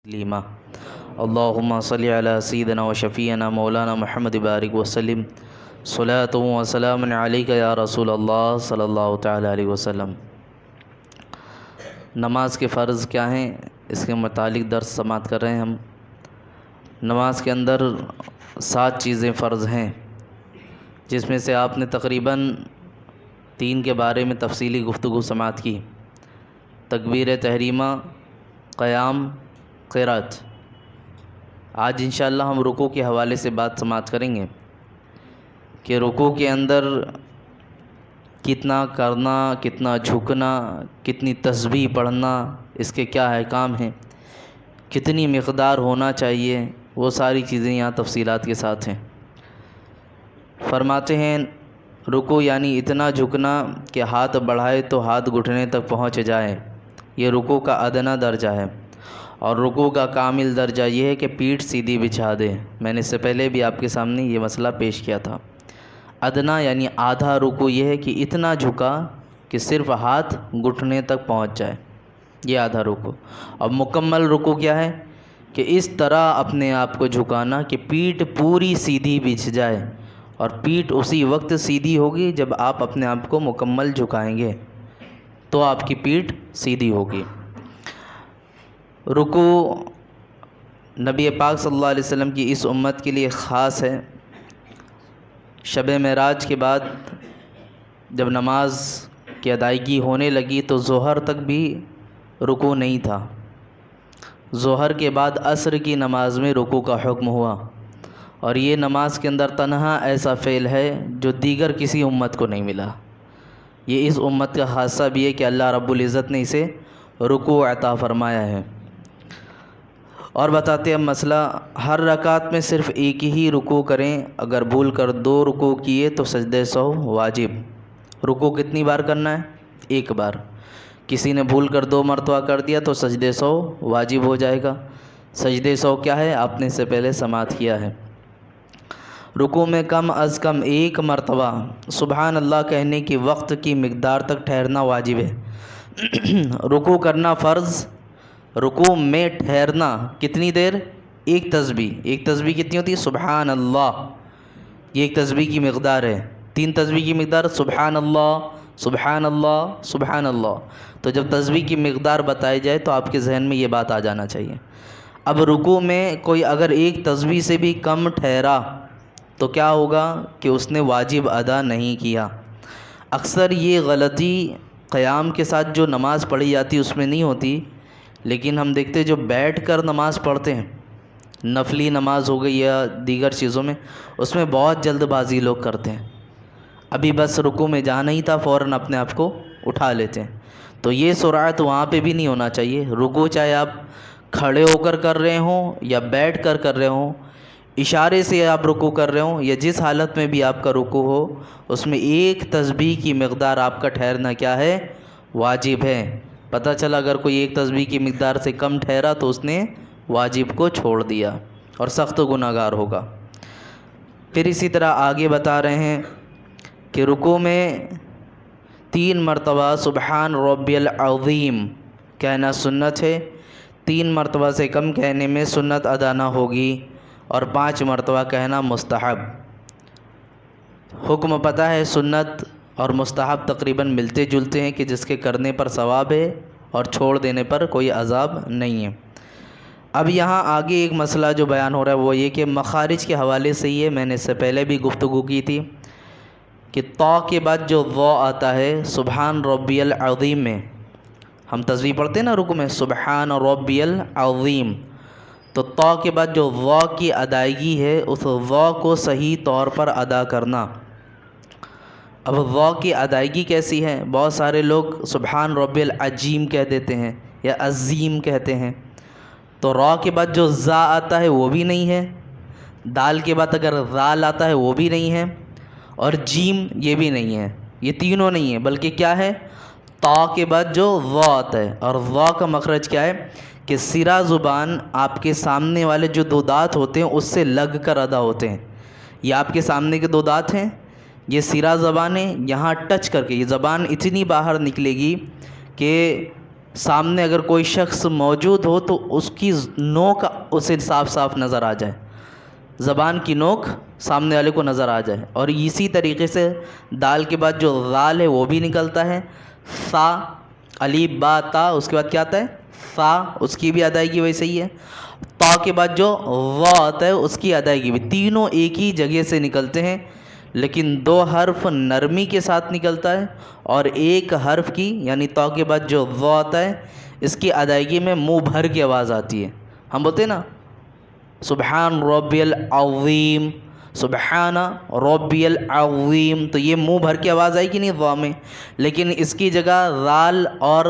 تسلیما اللہم صلی علی سیدنا و شفیعنا مولانا محمد بارک وسلم صلاۃ و سلام علیک یا رسول اللہ صلی اللہ تعالی علیہ وسلم۔ نماز کے فرض کیا ہیں، اس کے متعلق درس سماعت کر رہے ہیں ہم۔ نماز کے اندر 7 چیزیں فرض ہیں، جس میں سے آپ نے تقریباً 3 کے بارے میں تفصیلی گفتگو سماعت کی: تکبیر تحریمہ، قیام، قرات۔ آج انشاءاللہ ہم رکوع کے حوالے سے بات سماعت کریں گے کہ رکوع کے اندر کتنا کرنا، کتنا جھکنا، کتنی تسبیح پڑھنا، اس کے کیا احکام ہیں، کتنی مقدار ہونا چاہیے، وہ ساری چیزیں یہاں تفصیلات کے ساتھ ہیں۔ فرماتے ہیں رکوع یعنی اتنا جھکنا کہ ہاتھ بڑھائے تو ہاتھ گھٹنے تک پہنچ جائے، یہ رکوع کا ادنیٰ درجہ ہے۔ اور رکوع کا کامل درجہ یہ ہے کہ پیٹھ سیدھی بچھا دے۔ میں نے اس سے پہلے بھی آپ کے سامنے یہ مسئلہ پیش کیا تھا۔ ادنیٰ یعنی آدھا رکوع یہ ہے کہ اتنا جھکا کہ صرف ہاتھ گھٹنے تک پہنچ جائے، یہ آدھا رکوع۔ اور مکمل رکوع کیا ہے کہ اس طرح اپنے آپ کو جھکانا کہ پیٹھ پوری سیدھی بچھ جائے، اور پیٹھ اسی وقت سیدھی ہوگی جب آپ اپنے آپ کو مکمل جھکائیں گے تو آپ کی پیٹھ سیدھی ہوگی۔ رکوع نبی پاک صلی اللہ علیہ وسلم کی اس امت کے لیے خاص ہے۔ شب معراج کے بعد جب نماز کی ادائیگی ہونے لگی تو ظہر تک بھی رکوع نہیں تھا۔ ظہر کے بعد عصر کی نماز میں رکوع کا حکم ہوا، اور یہ نماز کے اندر تنہا ایسا فعل ہے جو دیگر کسی امت کو نہیں ملا۔ یہ اس امت کا خاصہ بھی ہے کہ اللہ رب العزت نے اسے رکوع عطا فرمایا ہے۔ اور بتاتے ہیں مسئلہ، ہر رکعت میں صرف ایک ہی رکوع کریں۔ اگر بھول کر 2 رکوع کیے تو سجدہ سہو واجب۔ رکوع کتنی بار کرنا ہے؟ ایک بار۔ کسی نے بھول کر 2 مرتبہ کر دیا تو سجدہ سہو واجب ہو جائے گا۔ سجدہ سہو کیا ہے؟ آپ نے اس سے پہلے سماعت کیا ہے۔ رکوع میں کم از کم 1 مرتبہ سبحان اللہ کہنے کی وقت کی مقدار تک ٹھہرنا واجب ہے۔ رکوع کرنا فرض۔ رکوع میں ٹھہرنا کتنی دیر؟ 1 تسبیح۔ 1 تسبیح کتنی ہوتی ہے؟ سبحان اللہ، یہ 1 تسبیح کی مقدار ہے۔ 3 تسبیح کی مقدار سبحان اللہ، سبحان اللہ، سبحان اللہ۔ تو جب تسبیح کی مقدار بتائی جائے تو آپ کے ذہن میں یہ بات آ جانا چاہیے۔ اب رکوع میں کوئی اگر 1 تسبیح سے بھی کم ٹھہرا تو کیا ہوگا کہ اس نے واجب ادا نہیں کیا۔ اکثر یہ غلطی قیام کے ساتھ جو نماز پڑھی جاتی اس میں نہیں ہوتی، لیکن ہم دیکھتے جو بیٹھ کر نماز پڑھتے ہیں، نفلی نماز ہو گئی یا دیگر چیزوں میں، اس میں بہت جلد بازی لوگ کرتے ہیں۔ ابھی بس رکوع میں جانا ہی تھا، فوراً اپنے آپ کو اٹھا لیتے ہیں۔ تو یہ سرعت وہاں پہ بھی نہیں ہونا چاہیے۔ رکوع چاہے آپ کھڑے ہو کر رہے ہوں یا بیٹھ کر رہے ہوں، اشارے سے آپ رکوع کر رہے ہوں یا جس حالت میں بھی آپ کا رکوع ہو، اس میں 1 تسبیح کی مقدار آپ کا ٹھہرنا کیا ہے؟ واجب ہے۔ پتہ چلا اگر کوئی 1 تسبیح کی مقدار سے کم ٹھہرا تو اس نے واجب کو چھوڑ دیا اور سخت گناہ گار ہوگا۔ پھر اسی طرح آگے بتا رہے ہیں کہ رکوع میں 3 مرتبہ سبحان ربی العظیم کہنا سنت ہے۔ 3 مرتبہ سے کم کہنے میں سنت ادا نہ ہوگی، اور 5 مرتبہ کہنا مستحب۔ حکم پتہ ہے، سنت اور مستحب تقریباً ملتے جلتے ہیں کہ جس کے کرنے پر ثواب ہے اور چھوڑ دینے پر کوئی عذاب نہیں ہے۔ اب یہاں آگے ایک مسئلہ جو بیان ہو رہا ہے وہ یہ کہ مخارج کے حوالے سے یہ میں نے اس سے پہلے بھی گفتگو کی تھی کہ طا کے بعد جو ضا آتا ہے سبحان ربی العظیم میں، ہم تسبیح پڑھتے ہیں نا رکوع میں سبحان ربی العظیم، تو طا کے بعد جو ضا کی ادائیگی ہے اس ضا کو صحیح طور پر ادا کرنا۔ اب ضا کی ادائیگی کیسی ہے؟ بہت سارے لوگ سبحان ربی العظیم کہہ دیتے ہیں یا عظیم کہتے ہیں، تو را کے بعد جو زا آتا ہے وہ بھی نہیں ہے، دال کے بعد اگر ذال آتا ہے وہ بھی نہیں ہے، اور جیم یہ بھی نہیں ہے، یہ تینوں نہیں ہیں، بلکہ کیا ہے؟ تا کے بعد جو ضا آتا ہے، اور ضا کا مخرج کیا ہے کہ سرا زبان آپ کے سامنے والے جو 2 دانت ہوتے ہیں اس سے لگ کر ادا ہوتے ہیں۔ یہ آپ کے سامنے کے 2 دانت ہیں، یہ سرا زبان ہے، یہاں ٹچ کر کے یہ زبان اتنی باہر نکلے گی کہ سامنے اگر کوئی شخص موجود ہو تو اس کی نوک اسے صاف صاف نظر آ جائے، زبان کی نوک سامنے والے کو نظر آ جائے. اور اسی طریقے سے دال کے بعد جو ذال ہے وہ بھی نکلتا ہے، سا، الف با تا، اس کے بعد کیا آتا ہے سا، اس کی بھی ادائیگی ویسے ہی ہے. تا کے بعد جو وا آتا ہے اس کی ادائیگی بھی، تینوں ایک ہی جگہ سے نکلتے ہیں، لیکن دو حرف نرمی کے ساتھ نکلتا ہے اور ایک حرف کی یعنی تا کے بعد جو وا آتا ہے اس کی ادائیگی میں منہ بھر کی آواز آتی ہے. ہم بولتے ہیں نا سبحان ربی العظیم، سبحان ربی العظیم، تو یہ منہ بھر کی آواز آئے گی نہیں وا میں، لیکن اس کی جگہ ذال اور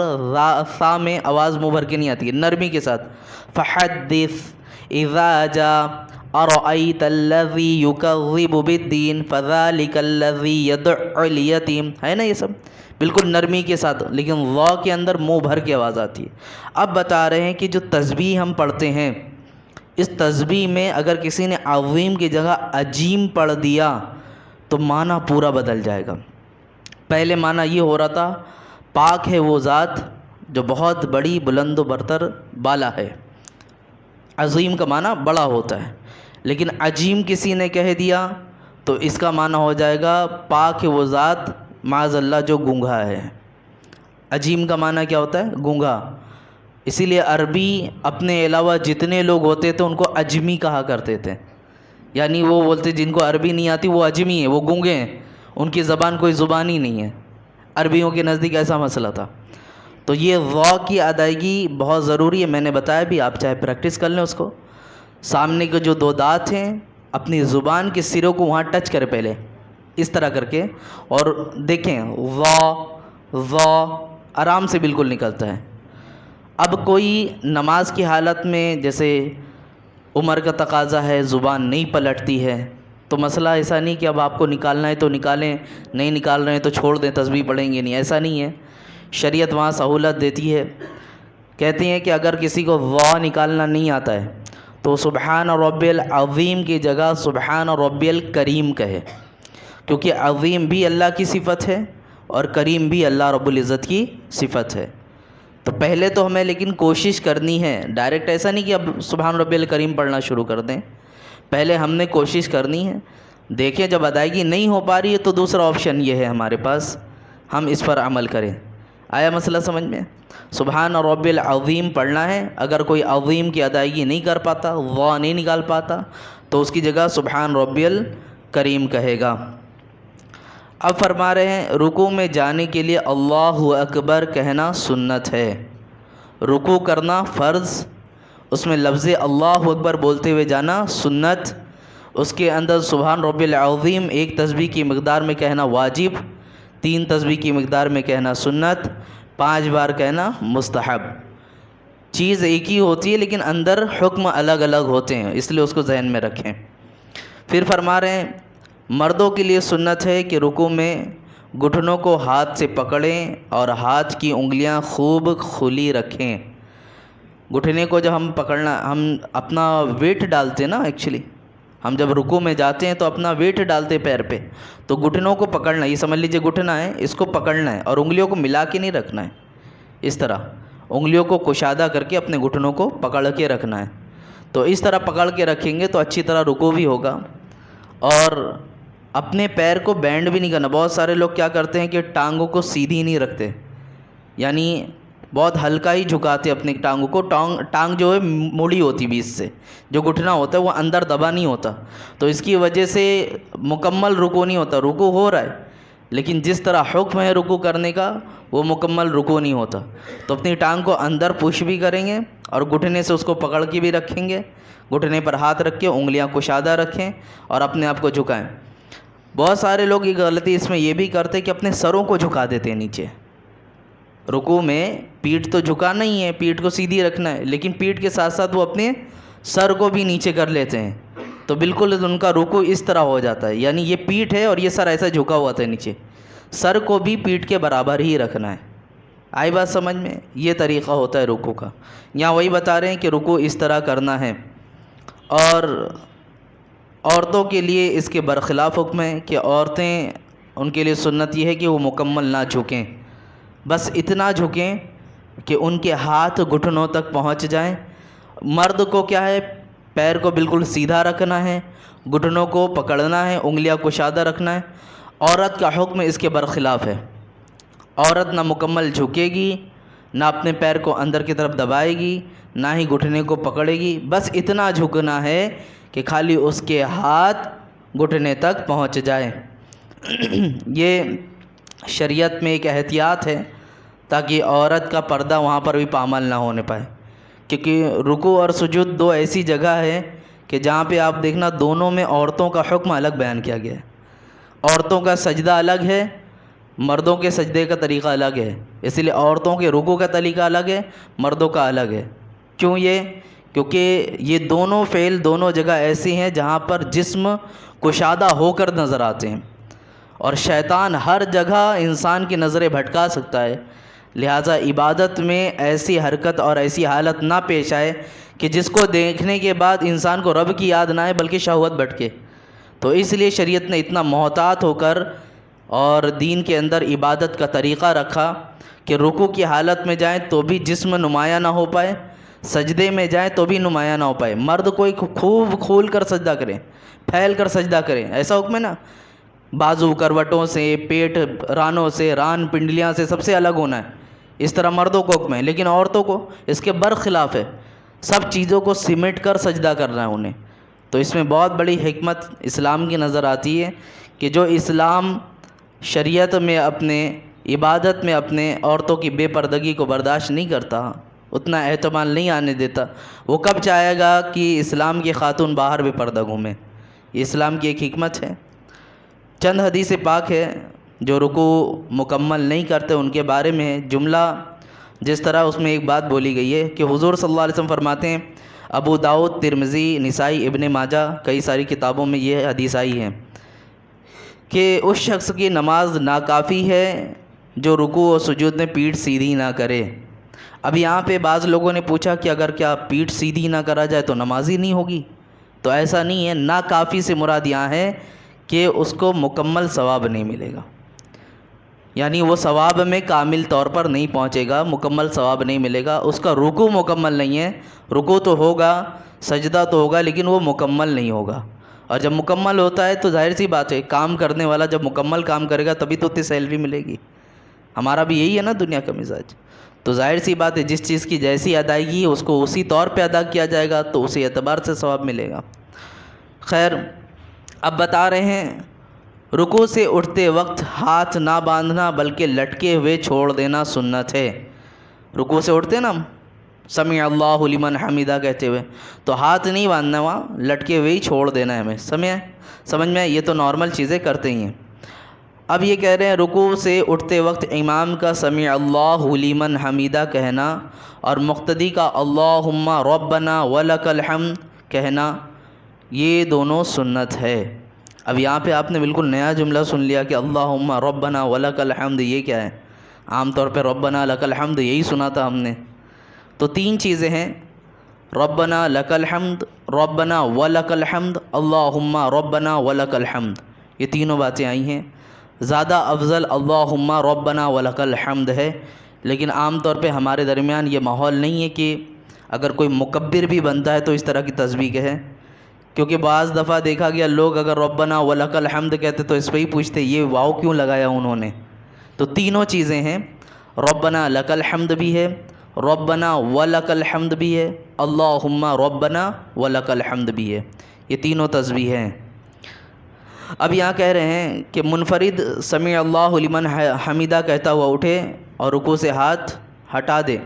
سا میں آواز منہ بھر کے نہیں آتی ہے، نرمی کے ساتھ. فحدث اذا جاء ارأیت الذی یکذب بالدین فذلک الذی یدع الیتیم، ہے نا یہ سب بالکل نرمی کے ساتھ، لیکن وا کے اندر منہ بھر کے آواز آتی ہے. اب بتا رہے ہیں کہ جو تسبیح ہم پڑھتے ہیں اس تسبیح میں اگر کسی نے عظیم کی جگہ عجیم پڑھ دیا تو معنی پورا بدل جائے گا. پہلے معنی یہ ہو رہا تھا پاک ہے وہ ذات جو بہت بڑی بلند و برتر بالا ہے، عظیم کا معنی بڑا ہوتا ہے، لیکن عجیم کسی نے کہہ دیا تو اس کا معنی ہو جائے گا پاک ہے وہ ذات معاذ اللہ جو گونگا ہے. عجیم کا معنی کیا ہوتا ہے گونگا، اسی لیے عربی اپنے علاوہ جتنے لوگ ہوتے تھے ان کو عجمی کہا کرتے تھے، یعنی وہ بولتے جن کو عربی نہیں آتی وہ عجمی ہیں، وہ گونگے ہیں، ان کی زبان کوئی زبان ہی نہیں ہے. عربیوں کے نزدیک ایسا مسئلہ تھا. تو یہ وا کی ادائیگی بہت ضروری ہے، میں نے بتایا بھی، آپ چاہے پریکٹس کر لیں اس کو. سامنے کے جو دو دانت ہیں اپنی زبان کے سروں کو وہاں ٹچ کرے پہلے اس طرح کر کے، اور دیکھیں وا آرام سے بالکل نکلتا ہے. اب کوئی نماز کی حالت میں جیسے عمر کا تقاضا ہے زبان نہیں پلٹتی ہے تو مسئلہ ایسا نہیں کہ اب آپ کو نکالنا ہے تو نکالیں، نہیں نکال رہے ہیں تو چھوڑ دیں تسبیح پڑھیں گے نہیں، ایسا نہیں ہے. شریعت وہاں سہولت دیتی ہے، کہتے ہیں کہ اگر کسی کو وا نکالنا نہیں آتا ہے تو سبحان ربی العظیم کی جگہ سبحان ربی الکریم کہے، کیونکہ عظیم بھی اللہ کی صفت ہے اور کریم بھی اللہ رب العزت کی صفت ہے. تو پہلے تو ہمیں لیکن کوشش کرنی ہے، ڈائریکٹ ایسا نہیں کہ اب سبحان ربی الکریم پڑھنا شروع کر دیں، پہلے ہم نے کوشش کرنی ہے. دیکھیں جب ادائیگی نہیں ہو پا رہی ہے تو دوسرا آپشن یہ ہے ہمارے پاس، ہم اس پر عمل کریں. آیا مسئلہ سمجھ میں؟ سبحان ربی العظیم پڑھنا ہے، اگر کوئی عظیم کی ادائیگی نہیں کر پاتا، وا نہیں نکال پاتا، تو اس کی جگہ سبحان ربی الکریم کہے گا. اب فرما رہے ہیں رکوع میں جانے کے لیے اللہ اکبر کہنا سنت ہے، رکوع کرنا فرض، اس میں لفظ اللہ اکبر بولتے ہوئے جانا سنت، اس کے اندر سبحان ربی العظیم ایک تسبیح کی مقدار میں کہنا واجب، 3 تسبیح کی مقدار میں کہنا سنت، 5 بار کہنا مستحب. چیز ایک ہی ہوتی ہے لیکن اندر حکم الگ الگ ہوتے ہیں، اس لیے اس کو ذہن میں رکھیں. پھر فرما رہے ہیں مردوں کے لیے سنت ہے کہ رکوع میں گھٹنوں کو ہاتھ سے پکڑیں اور ہاتھ کی انگلیاں خوب کھلی رکھیں. گھٹنے کو جب ہم پکڑنا، ہم اپنا ویٹ ڈالتے ہیں نا، ایکچولی ہم جب رکوع میں جاتے ہیں تو اپنا ویٹ ڈالتے پیر پہ، تو گھٹنوں کو پکڑنا، یہ سمجھ لیجئے گھٹنا ہے، اس کو پکڑنا ہے اور انگلیوں کو ملا کے نہیں رکھنا ہے، اس طرح انگلیوں کو کشادہ کر کے اپنے گھٹنوں کو پکڑ کے رکھنا ہے. تو اس طرح پکڑ کے رکھیں گے تو اچھی طرح رکوع بھی ہوگا. اور اپنے پیر کو بینڈ بھی نہیں کرنا. بہت سارے لوگ کیا کرتے ہیں کہ ٹانگوں کو سیدھی نہیں رکھتے، یعنی بہت ہلکا ہی جھکاتے اپنی ٹانگوں کو، ٹانگ جو ہے مڑی ہوتی بیچ سے، جو گھٹنا ہوتا ہے وہ اندر دبا نہیں ہوتا، تو اس کی وجہ سے مکمل رکوع نہیں ہوتا. رکوع ہو رہا ہے لیکن جس طرح حکم ہے رکوع کرنے کا وہ مکمل رکوع نہیں ہوتا. تو اپنی ٹانگ کو اندر پش بھی کریں گے اور گھٹنے سے اس کو پکڑ کے بھی رکھیں گے، گھٹنے پر ہاتھ رکھ کے انگلیاں کشادہ رکھیں اور اپنے آپ کو جھکائیں. بہت سارے لوگ یہ غلطی اس میں یہ بھی کرتے کہ اپنے سروں کو جھکا دیتے ہیں نیچے. رکوع میں پیٹھ تو جھکانا ہی ہے، پیٹھ کو سیدھی رکھنا ہے، لیکن پیٹھ کے ساتھ ساتھ وہ اپنے سر کو بھی نیچے کر لیتے ہیں، تو بالکل ان کا رکوع اس طرح ہو جاتا ہے، یعنی یہ پیٹھ ہے اور یہ سر ایسا جھکا ہوا تھا نیچے، سر کو بھی پیٹھ کے برابر ہی رکھنا ہے. آئی بات سمجھ میں؟ یہ طریقہ ہوتا ہے رکوع کا. یہاں وہی بتا رہے ہیں کہ رکوع اس طرح کرنا ہے. اور عورتوں کے لیے اس کے برخلاف حکم ہے کہ عورتیں، ان کے لیے سنت یہ ہے کہ وہ مکمل نہ جھکیں، بس اتنا جھکیں کہ ان کے ہاتھ گھٹنوں تک پہنچ جائیں۔ مرد کو کیا ہے، پیر کو بالکل سیدھا رکھنا ہے، گھٹنوں کو پکڑنا ہے، انگلیاں کشادہ رکھنا ہے۔ عورت کا حکم اس کے برخلاف ہے۔ عورت نہ مکمل جھکے گی، نہ اپنے پیر کو اندر کی طرف دبائے گی، نہ ہی گھٹنے کو پکڑے گی، بس اتنا جھکنا ہے کہ خالی اس کے ہاتھ گھٹنے تک پہنچ جائے۔ یہ شریعت میں ایک احتیاط ہے تاکہ عورت کا پردہ وہاں پر بھی پامال نہ ہونے پائے، کیونکہ رکوع اور سجود دو ایسی جگہ ہے کہ جہاں پہ آپ دیکھنا دونوں میں عورتوں کا حکم الگ بیان کیا گیا ہے۔ عورتوں کا سجدہ الگ ہے، مردوں کے سجدے کا طریقہ الگ ہے، اس لیے عورتوں کے رکوع کا طریقہ الگ ہے، مردوں کا الگ ہے۔ کیوں یہ؟ کیونکہ یہ دونوں فعل دونوں جگہ ایسی ہیں جہاں پر جسم کشادہ ہو کر نظر آتے ہیں، اور شیطان ہر جگہ انسان کی نظریں بھٹکا سکتا ہے، لہٰذا عبادت میں ایسی حرکت اور ایسی حالت نہ پیش آئے کہ جس کو دیکھنے کے بعد انسان کو رب کی یاد نہ آئے بلکہ شہوت بھٹکے۔ تو اس لیے شریعت نے اتنا محتاط ہو کر اور دین کے اندر عبادت کا طریقہ رکھا کہ رکوع کی حالت میں جائیں تو بھی جسم نمایاں نہ ہو پائے، سجدے میں جائیں تو بھی نمایاں نہ ہو پائے۔ مرد کوئی خوب کھول کر سجدہ کریں، پھیل کر سجدہ کریں، ایسا حکم ہے نا، بازو کروٹوں سے، پیٹ رانوں سے، ران پنڈلیاں سے سب سے الگ ہونا ہے، اس طرح مردوں کو حکم ہے۔ لیکن عورتوں کو اس کے برخلاف ہے، سب چیزوں کو سمیٹ کر سجدہ کرنا ہے انہیں۔ تو اس میں بہت بڑی حکمت اسلام کی نظر آتی ہے کہ جو اسلام شریعت میں اپنے عبادت میں اپنے عورتوں کی بے پردگی کو برداشت نہیں کرتا، اتنا احتمال نہیں آنے دیتا، وہ کب چاہے گا کہ اسلام کی خاتون باہر بے پردہ گھومیں؟ یہ اسلام کی ایک حکمت ہے۔ چند حدیث پاک ہے جو رکوع مکمل نہیں کرتے ان کے بارے میں ہے۔ جملہ جس طرح اس میں ایک بات بولی گئی ہے کہ حضور صلی اللہ علیہ وسلم فرماتے ہیں، ابو داؤد، ترمذی، نسائی، ابن ماجہ، کئی ساری کتابوں میں یہ حدیث آئی ہے کہ اس شخص کی نماز ناکافی ہے جو رکوع و سجود میں پیٹھ سیدھی نہ کرے۔ اب یہاں پہ بعض لوگوں نے پوچھا کہ اگر کیا پیٹھ سیدھی نہ کرا جائے تو نماز ہی نہیں ہوگی؟ تو ایسا نہیں ہے، ناکافی سے مراد یہاں ہے کہ اس کو مکمل ثواب نہیں ملے گا، یعنی وہ ثواب میں کامل طور پر نہیں پہنچے گا، مکمل ثواب نہیں ملے گا، اس کا رکوع مکمل نہیں ہے۔ رکوع تو ہوگا، سجدہ تو ہوگا، لیکن وہ مکمل نہیں ہوگا۔ اور جب مکمل ہوتا ہے تو ظاہر سی بات ہے، کام کرنے والا جب مکمل کام کرے گا تبھی تو اتنی سیلری ملے گی۔ ہمارا بھی یہی ہے نا دنیا کا مزاج، تو ظاہر سی بات ہے جس چیز کی جیسی ادائیگی ہے اس کو اسی طور پہ ادا کیا جائے گا تو اسی اعتبار سے ثواب ملے گا۔ خیر، اب بتا رہے ہیں رکوع سے اٹھتے وقت ہاتھ نہ باندھنا بلکہ لٹکے ہوئے چھوڑ دینا سنت ہے۔ رکوع سے اٹھتے نا ہم سمع اللہ لمن حمیدہ کہتے ہوئے، تو ہاتھ نہیں باندھنا، وہاں لٹکے ہوئے ہی چھوڑ دینا ہے ہمیں۔ سمجھ میں یہ تو نارمل چیزیں کرتے ہی ہیں۔ اب یہ کہہ رہے ہیں رکوع سے اٹھتے وقت امام کا سمع اللہ لمن حمیدہ کہنا اور مقتدی کا اللہم ربنا ولک الحمد کہنا، یہ دونوں سنت ہے۔ اب یہاں پہ آپ نے بالکل نیا جملہ سن لیا کہ اللہم ربنا ولک الحمد، یہ کیا ہے؟ عام طور پہ ربنا لک الحمد یہی سنا تھا ہم نے۔ تو تین چیزیں ہیں، ربنا لک الحمد، ربنا ولک الحمد، اللہم ربنا ولک الحمد، یہ تینوں باتیں آئی ہیں۔ زیادہ افضل اللہم ربنا ولک الحمد ہے، لیکن عام طور پہ ہمارے درمیان یہ ماحول نہیں ہے کہ اگر کوئی مکبر بھی بنتا ہے تو اس طرح کی تسبیح کہے، کیونکہ بعض دفعہ دیکھا گیا لوگ اگر ربنا ولک الحمد کہتے تو اس پہ ہی پوچھتے یہ واو کیوں لگایا انہوں نے۔ تو تینوں چیزیں ہیں، ربنا لک الحمد بھی ہے، ربنا ولک الحمد بھی ہے، اللہم ربنا ولک الحمد بھی ہے، یہ تینوں تسبیح ہیں۔ اب یہاں کہہ رہے ہیں کہ منفرد سمع اللہ لمن حمیدہ کہتا ہوا اٹھے اور رکوع سے ہاتھ ہٹا دے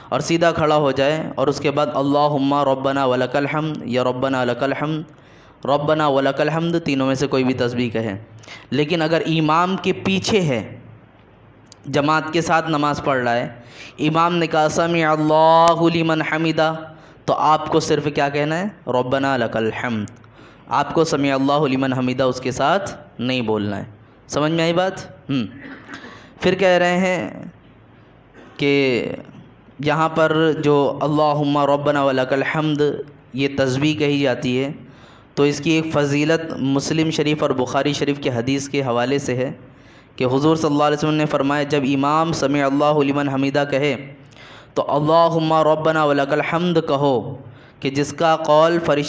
اور سیدھا کھڑا ہو جائے، اور اس کے بعد اللہم ربنا ولک الحمد یا ربنا لک الحمد، ربنا ولک الحمد، تینوں میں سے کوئی بھی تسبیح کہے۔ لیکن اگر امام کے پیچھے ہے، جماعت کے ساتھ نماز پڑھ رہا ہے، امام نے کہا سمع اللہ لمن حمیدہ، تو آپ کو صرف کیا کہنا ہے؟ ربنا لک الحمد، آپ کو سمع اللہ لمن حمیدہ اس کے ساتھ نہیں بولنا ہے۔ سمجھ میں آئی بات؟ پھر کہہ رہے ہیں کہ یہاں پر جو اللہم ربنا ولک الحمد یہ تسبیح کہی جاتی ہے تو اس کی ایک فضیلت مسلم شریف اور بخاری شریف کے حدیث کے حوالے سے ہے کہ حضور صلی اللہ علیہ وسلم نے فرمایا جب امام سمع اللہ لمن حمیدہ کہے تو اللہم ربنا ولک الحمد کہو کہ جس کا قول فرشتوں